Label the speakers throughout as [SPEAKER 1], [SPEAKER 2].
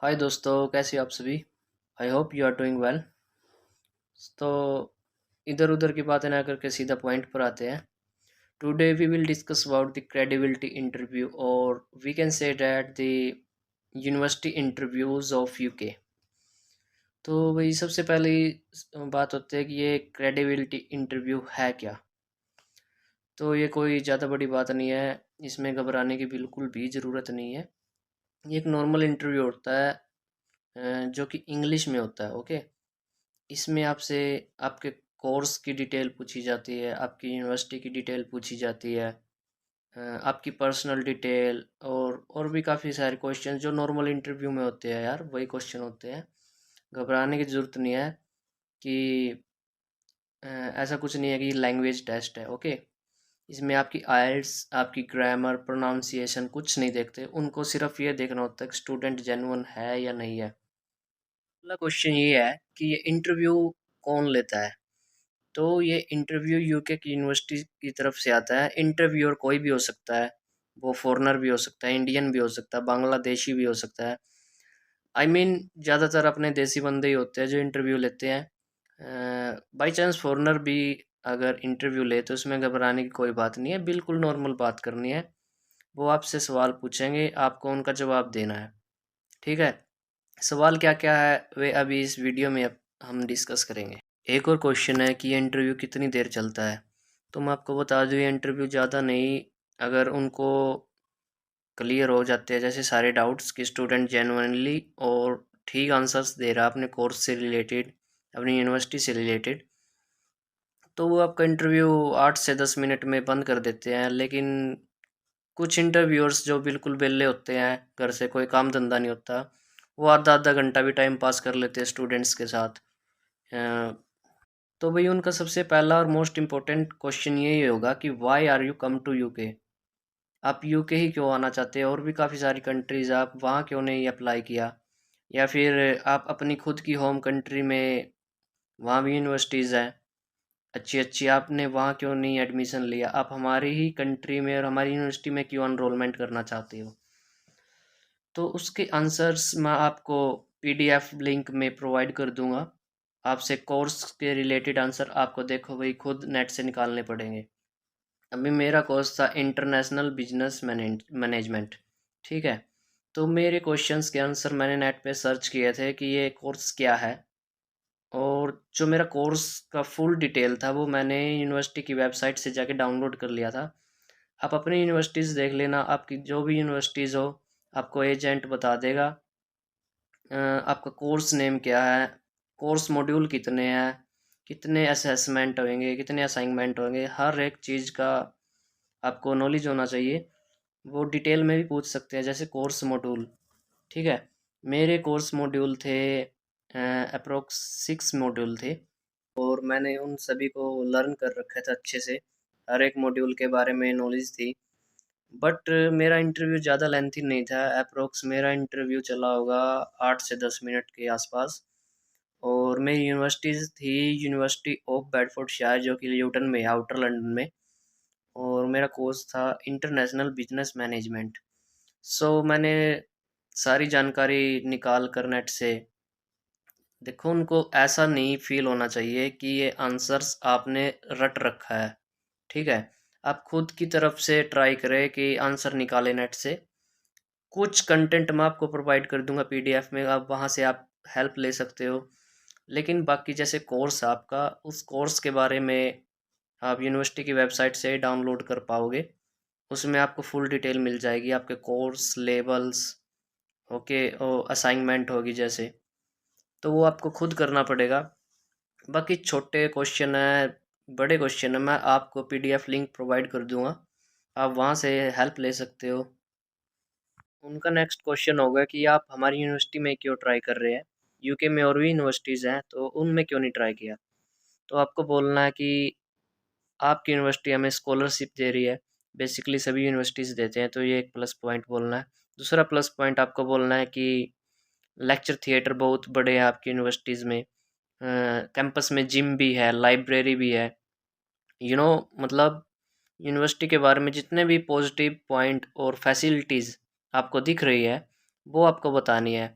[SPEAKER 1] हाय दोस्तों, कैसे हो आप सभी। I hope you are doing well. तो इधर उधर की बातें ना करके सीधा पॉइंट पर आते हैं। Today we will discuss about the credibility interview, और we can say that the university interviews of UK. तो वही सबसे पहली बात होती है कि ये क्रेडिबिलिटी इंटरव्यू है क्या। तो ये कोई ज़्यादा बड़ी बात नहीं है, इसमें घबराने की बिल्कुल भी ज़रूरत नहीं है। ये एक नॉर्मल इंटरव्यू होता है, जो कि इंग्लिश में होता है। ओके, इसमें आपसे आपके कोर्स की डिटेल पूछी जाती है, आपकी यूनिवर्सिटी की डिटेल पूछी जाती है, आपकी पर्सनल डिटेल और भी काफ़ी सारे क्वेश्चन जो नॉर्मल इंटरव्यू में होते हैं यार, वही क्वेश्चन होते हैं। घबराने की ज़रूरत नहीं है कि ऐसा कुछ नहीं है कि लैंग्वेज टेस्ट है। ओके, इसमें आपकी आइल्स, आपकी ग्रामर, प्रोनाउंसिएशन कुछ नहीं देखते, उनको सिर्फ ये देखना होता है कि स्टूडेंट जेन्युइन है या नहीं है। अगला क्वेश्चन ये है कि ये इंटरव्यू कौन लेता है। तो ये इंटरव्यू यूके की यूनिवर्सिटी की तरफ से आता है। इंटरव्यूअर कोई भी हो सकता है, वो फॉरेनर भी हो सकता है, इंडियन भी हो सकता है, बांग्लादेशी भी हो सकता है। आई मीन ज़्यादातर अपने देसी बंदे ही होते हैं जो इंटरव्यू लेते हैं। बाई चांस फॉरेनर भी अगर इंटरव्यू ले तो उसमें घबराने की कोई बात नहीं है, बिल्कुल नॉर्मल बात करनी है। वो आपसे सवाल पूछेंगे, आपको उनका जवाब देना है। ठीक है, सवाल क्या क्या है वे अभी इस वीडियो में अब हम डिस्कस करेंगे। एक और क्वेश्चन है कि ये इंटरव्यू कितनी देर चलता है। तो मैं आपको बता दूँ, ये इंटरव्यू ज़्यादा नहीं, अगर उनको क्लियर हो जाते हैं जैसे सारे डाउट्स कि स्टूडेंट जेनुइनली और ठीक आंसर्स दे रहा है अपने कोर्स से रिलेटेड, अपनी यूनिवर्सिटी से रिलेटेड, तो वो आपका इंटरव्यू 8 से 10 मिनट में बंद कर देते हैं। लेकिन कुछ इंटरव्यूअर्स जो बिल्कुल बेले होते हैं, घर से कोई काम धंधा नहीं होता, वो आधा आधा घंटा भी टाइम पास कर लेते हैं स्टूडेंट्स के साथ। तो भाई उनका सबसे पहला और मोस्ट इम्पोर्टेंट क्वेश्चन यही होगा कि why are you come to UK. आप यूके ही क्यों आना चाहते हैं, और भी काफ़ी सारी कंट्रीज़, आप वहाँ क्यों नहीं अप्लाई किया, या फिर आप अपनी खुद की होम कंट्री में, वहाँ भी यूनिवर्सिटीज़ हैं अच्छी अच्छी, आपने वहाँ क्यों नहीं एडमिशन लिया, आप हमारी ही कंट्री में और हमारी यूनिवर्सिटी में क्यों अनरोलमेंट करना चाहते हो। तो उसके आंसर्स मैं आपको पीडीएफ लिंक में प्रोवाइड कर दूंगा। आपसे कोर्स के रिलेटेड आंसर आपको देखो भाई खुद नेट से निकालने पड़ेंगे। अभी मेरा कोर्स था इंटरनेशनल बिजनेस मैनेजमेंट। ठीक है, तो मेरे क्वेश्चंस के आंसर मैंने नेट पे सर्च किए थे कि ये कोर्स क्या है, और जो मेरा कोर्स का फुल डिटेल था वो मैंने यूनिवर्सिटी की वेबसाइट से जाके डाउनलोड कर लिया था। आप अपनी यूनिवर्सिटीज़ देख लेना, आपकी जो भी यूनिवर्सिटीज़ हो, आपको एजेंट बता देगा आपका कोर्स नेम क्या है, कोर्स मॉड्यूल कितने हैं, कितने असेसमेंट होंगे, कितने असाइनमेंट होंगे, हर एक चीज़ का आपको नॉलेज होना चाहिए। वो डिटेल में भी पूछ सकते हैं, जैसे कोर्स मॉड्यूल। ठीक है, मेरे कोर्स मॉड्यूल थे अप्रोक्स 6 मॉड्यूल थे, और मैंने उन सभी को लर्न कर रखा था अच्छे से, हर एक मॉड्यूल के बारे में नॉलेज थी। बट मेरा इंटरव्यू ज़्यादा लेंथी नहीं था, अप्रोक्स मेरा इंटरव्यू चला होगा 8 से 10 मिनट के आसपास। और मेरी यूनिवर्सिटीज़ थी यूनिवर्सिटी ऑफ बेडफोर्डशायर, जो कि ल्यूटन में है, आउटर लंदन में। और मेरा कोर्स था इंटरनेशनल बिजनेस मैनेजमेंट। सो मैंने सारी जानकारी निकाल कर नेट से, देखो उनको ऐसा नहीं फील होना चाहिए कि ये आंसर्स आपने रट रखा है। ठीक है, आप खुद की तरफ से ट्राई करें कि आंसर निकालें नेट से। कुछ कंटेंट मैं आपको प्रोवाइड कर दूंगा पीडीएफ में, आप वहाँ से आप हेल्प ले सकते हो। लेकिन बाकी जैसे कोर्स आपका, उस कोर्स के बारे में आप यूनिवर्सिटी की वेबसाइट से डाउनलोड कर पाओगे। उसमें आपको फुल डिटेल मिल जाएगी, आपके कोर्स लेवल्स, ओके, और असाइनमेंट होगी जैसे, तो वो आपको खुद करना पड़ेगा। बाकी छोटे क्वेश्चन है, बड़े क्वेश्चन है, मैं आपको पीडीएफ लिंक प्रोवाइड कर दूंगा, आप वहाँ से हेल्प ले सकते हो। उनका नेक्स्ट क्वेश्चन होगा कि आप हमारी यूनिवर्सिटी में क्यों ट्राई कर रहे हैं, यूके में और भी यूनिवर्सिटीज़ हैं तो उनमें क्यों नहीं ट्राई किया। तो आपको बोलना है कि आपकी यूनिवर्सिटी हमें स्कॉलरशिप दे रही है, बेसिकली सभी यूनिवर्सिटीज़ देते हैं, तो ये एक प्लस पॉइंट बोलना है। दूसरा प्लस पॉइंट आपको बोलना है कि लेक्चर थिएटर बहुत बड़े हैं आपकी यूनिवर्सिटीज़ में, कैंपस में जिम भी है, लाइब्रेरी भी है। मतलब यूनिवर्सिटी के बारे में जितने भी पॉजिटिव पॉइंट और फैसिलिटीज़ आपको दिख रही है, वो आपको बतानी है।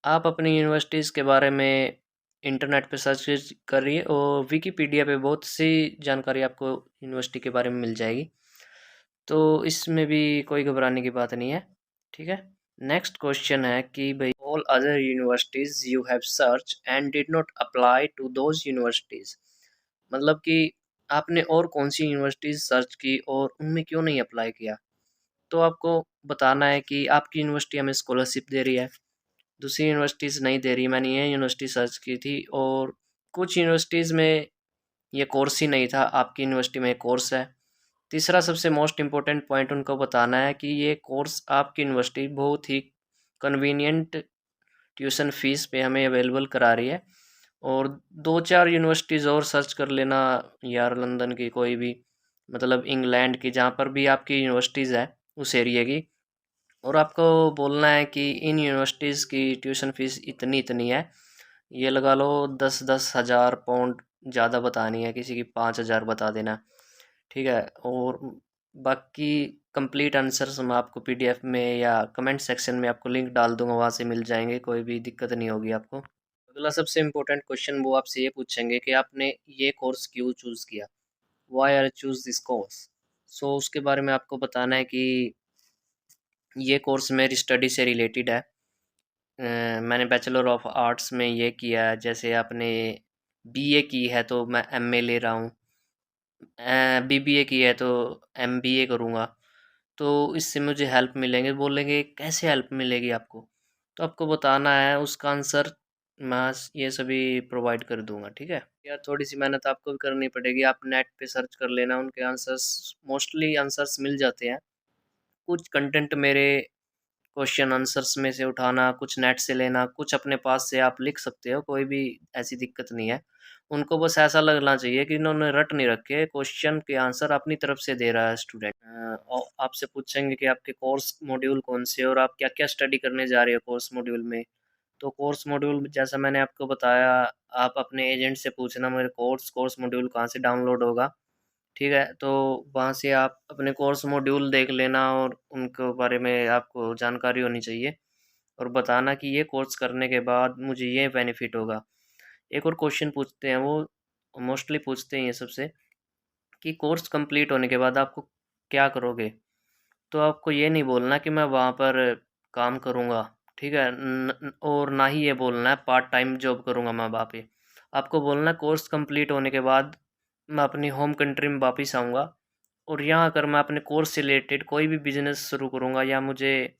[SPEAKER 1] आप अपनी यूनिवर्सिटीज़ के बारे में इंटरनेट पे सर्च करिए और विकिपीडिया पे बहुत सी जानकारी आपको यूनिवर्सिटी के बारे में मिल जाएगी। तो इसमें भी कोई घबराने की बात नहीं है, ठीक है। नेक्स्ट क्वेश्चन है कि भाई all other universities you have search and did not apply to those universities, मतलब कि आपने और कौन सी यूनिवर्सिटीज सर्च की और उनमें क्यों नहीं अप्लाई किया। तो आपको बताना है कि आपकी यूनिवर्सिटी हमें स्कॉलरशिप दे रही है, दूसरी यूनिवर्सिटीज़ नहीं दे रही। मैंने ये यूनिवर्सिटी सर्च की थी और कुछ यूनिवर्सिटीज़ में ये कोर्स ही नहीं था, आपकी यूनिवर्सिटी में कोर्स है। तीसरा सबसे मोस्ट इम्पोर्टेंट पॉइंट उनको बताना है कि ये कोर्स आपकी यूनिवर्सिटी बहुत ही कन्वीनियंट ट्यूशन फीस पे हमें अवेलेबल करा रही है। और दो चार यूनिवर्सिटीज़ और सर्च कर लेना यार, लंदन की कोई भी, मतलब इंग्लैंड की, जहाँ पर भी आपकी यूनिवर्सिटीज़ है उस एरिया की। और आपको बोलना है कि इन यूनिवर्सिटीज़ की ट्यूशन फीस इतनी इतनी है, ये लगा लो 10-10 हज़ार पाउंड, ज़्यादा बतानी है, किसी की 5 हज़ार बता देना, ठीक है। और बाकी कंप्लीट आंसर्स मैं आपको पीडीएफ में या कमेंट सेक्शन में आपको लिंक डाल दूंगा, वहाँ से मिल जाएंगे, कोई भी दिक्कत नहीं होगी आपको। अगला सबसे इम्पोर्टेंट क्वेश्चन वो आपसे ये पूछेंगे कि आपने ये कोर्स क्यों चूज़ किया, why are choose this course. So उसके बारे में आपको बताना है कि ये कोर्स मेरी स्टडी से रिलेटेड है। मैंने बैचलर ऑफ आर्ट्स में ये किया है, जैसे आपने बीए की है तो मैं एमए ले रहा हूँ, बीबीए की है तो एमबीए करूँगा। तो इससे मुझे हेल्प मिलेंगे, बोलेंगे कैसे हेल्प मिलेगी आपको, तो आपको बताना है, उसका आंसर मैं ये सभी प्रोवाइड कर दूंगा, ठीक है। यार थोड़ी सी मेहनत आपको भी करनी पड़ेगी, आप नेट पे सर्च कर लेना, उनके आंसर्स मोस्टली आंसर्स मिल जाते हैं। कुछ कंटेंट मेरे क्वेश्चन आंसर्स में से उठाना, कुछ नेट से लेना, कुछ अपने पास से आप लिख सकते हो, कोई भी ऐसी दिक्कत नहीं है। उनको बस ऐसा लगना चाहिए कि इन्होंने रट नहीं रखे, क्वेश्चन के आंसर अपनी तरफ से दे रहा है स्टूडेंट। और आपसे पूछेंगे कि आपके कोर्स मॉड्यूल कौन से और आप क्या क्या स्टडी करने जा रहे हो कोर्स मॉड्यूल में। तो कोर्स मॉड्यूल जैसा मैंने आपको बताया, आप अपने एजेंट से पूछना मेरे कोर्स कोर्स मॉड्यूल कहाँ से डाउनलोड होगा, ठीक है। तो वहाँ से आप अपने कोर्स मॉड्यूल देख लेना और उनके बारे में आपको जानकारी होनी चाहिए, और बताना कि ये कोर्स करने के बाद मुझे ये बेनिफिट होगा। एक और क्वेश्चन पूछते हैं वो, मोस्टली पूछते हैं ये सबसे, कि कोर्स कंप्लीट होने के बाद आपको क्या करोगे। तो आपको ये नहीं बोलना कि मैं वहाँ पर काम करूँगा, ठीक है, और ना ही ये बोलना है पार्ट टाइम जॉब करूँगा मैं वहाँ पे। आपको बोलना है कोर्स कंप्लीट होने के बाद मैं अपनी होम कंट्री में वापस आऊँगा और यहाँ आकर मैं अपने कोर्स से रिलेटेड कोई भी बिजनेस शुरू करूँगा, या मुझे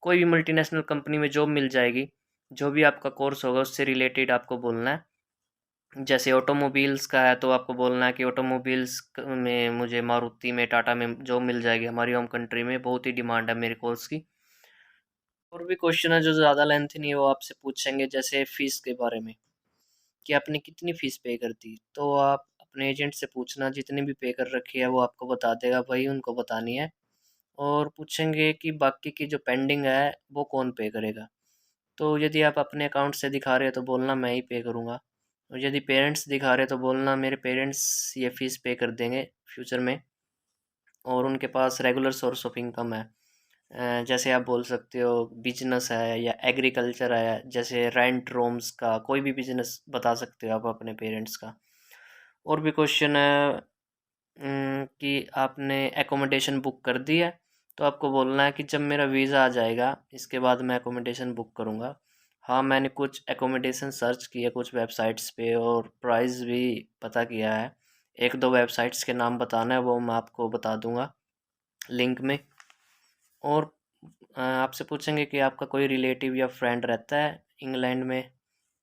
[SPEAKER 1] कोई भी मल्टीनेशनल कंपनी में जॉब मिल जाएगी। जो भी आपका कोर्स होगा उससे रिलेटेड आपको बोलना है। जैसे ऑटोमोबाइल्स का है तो आपको बोलना है कि ऑटोमोबाइल्स में मुझे मारुति में, टाटा में जॉब मिल जाएगी, हमारी होम कंट्री में बहुत ही डिमांड है मेरे कोर्स की। और भी क्वेश्चन है जो ज़्यादा लेंथ नहीं है, वो आपसे पूछेंगे, जैसे फ़ीस के बारे में, कि आपने कितनी फ़ीस पे कर दी। तो आप अपने एजेंट से पूछना, जितनी भी पे कर रखी है वो आपको बता देगा, वही उनको बतानी है। और पूछेंगे कि बाकी की जो पेंडिंग है वो कौन पे करेगा। तो यदि आप अपने अकाउंट से दिखा रहे हो तो बोलना मैं ही पे करूँगा, और यदि पेरेंट्स दिखा रहे हो तो बोलना मेरे पेरेंट्स ये फ़ीस पे कर देंगे फ्यूचर में, और उनके पास रेगुलर सोर्स ऑफ इनकम है। जैसे आप बोल सकते हो बिजनेस है या एग्रीकल्चर है, जैसे रेंट रूम्स का कोई भी बिजनेस बता सकते हो आप अपने पेरेंट्स का। और भी क्वेश्चन है कि आपने एकोमोडेशन बुक कर दी है, तो आपको बोलना है कि जब मेरा वीज़ा आ जाएगा इसके बाद मैं एकोमोडेशन बुक करूँगा। हाँ, मैंने कुछ एकोमोडेशन सर्च किया कुछ वेबसाइट्स पे और प्राइस भी पता किया है। एक दो वेबसाइट्स के नाम बताना है, वो मैं आपको बता दूँगा लिंक में। और आपसे पूछेंगे कि आपका कोई रिलेटिव या फ्रेंड रहता है इंग्लैंड में,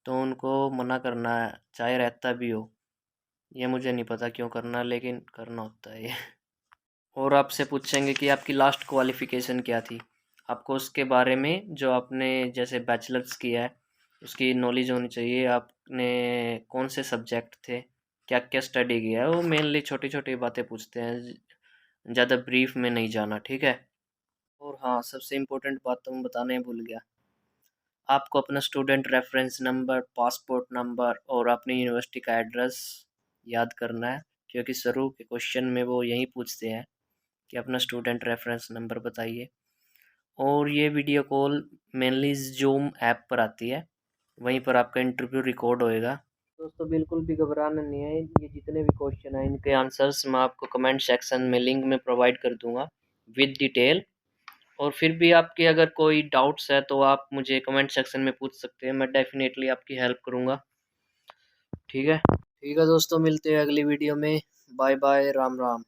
[SPEAKER 1] तो उनको मना करना है, चाहे रहता भी हो। ये मुझे नहीं पता क्यों करना, लेकिन करना होता है ये। और आपसे पूछेंगे कि आपकी लास्ट क्वालिफ़िकेशन क्या थी, आपको उसके बारे में, जो आपने जैसे बैचलर्स किया है उसकी नॉलेज होनी चाहिए। आपने कौन से सब्जेक्ट थे, क्या क्या स्टडी किया है, वो मेनली छोटी छोटी बातें पूछते हैं, ज़्यादा ब्रीफ में नहीं जाना, ठीक है। और हाँ, सबसे इम्पोर्टेंट बात तो मैं बताने ही भूल गया, आपको अपना student reference number, passport number और अपनी यूनिवर्सिटी का एड्रेस याद करना है, क्योंकि शुरू के क्वेश्चन में वो यही पूछते हैं कि अपना स्टूडेंट रेफरेंस नंबर बताइए। और ये video call mainly zoom app पर आती है, वहीं पर आपका इंटरव्यू रिकॉर्ड होएगा। दोस्तों बिल्कुल भी घबराना नहीं है, ये जितने भी क्वेश्चन हैं इनके आंसर्स मैं आपको कमेंट सेक्शन में लिंक में प्रोवाइड कर दूंगा विद डिटेल। और फिर भी आपके अगर कोई डाउट्स है तो आप मुझे कमेंट सेक्शन में पूछ सकते हैं, मैं डेफिनेटली आपकी हेल्प करूँगा। ठीक है दोस्तों, मिलते हैं अगली वीडियो में। Bye bye, Ram Ram.